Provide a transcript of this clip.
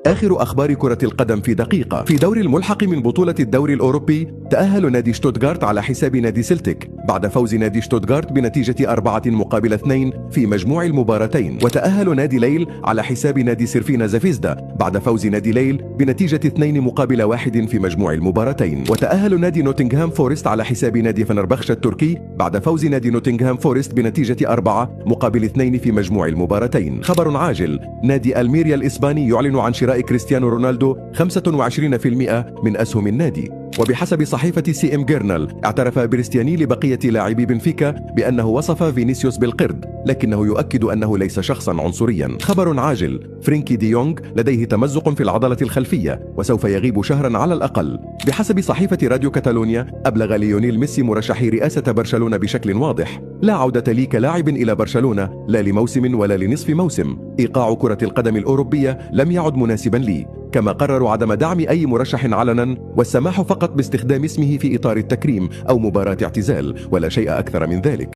آخر أخبار كرة القدم في دقيقة. في دور الملحق من بطولة الدوري الأوروبي تأهل نادي شتوتغارت على حساب نادي سلتيك بعد فوز نادي شتوتغارت بنتيجة 4-2 في مجموع المباراتين، وتأهل نادي ليل على حساب نادي سيرفينا زافيزدا بعد فوز نادي ليل بنتيجة 2-1 في مجموع المباراتين، وتأهل نادي نوتنغهام فورست على حساب نادي فنربخشة التركي بعد فوز نادي نوتنغهام فورست بنتيجة 4-2 في مجموع المباراتين. خبر عاجل: نادي ألميريا الإسباني يعلن عن شراء كريستيانو رونالدو 25% من أسهم النادي. وبحسب صحيفة سي ام جيرنال اعترف بريستياني لبقية لاعبي بنفيكا بأنه وصف فينيسيوس بالقرد، لكنه يؤكد أنه ليس شخصا عنصريا. خبر عاجل: فرينكي دي يونغ لديه تمزق في العضلة الخلفية وسوف يغيب شهرا على الأقل. بحسب صحيفة راديو كاتالونيا أبلغ ليونيل ميسي مرشحي رئاسة برشلونة بشكل واضح: لا عودة لي كلاعب إلى برشلونة، لا لموسم ولا لنصف موسم. إيقاع كرة القدم الأوروبية لم يعد مناسبا لي، كما قرروا عدم دعم أي مرشح علنا والسماح فقط باستخدام اسمه في إطار التكريم أو مباراة اعتزال، ولا شيء أكثر من ذلك.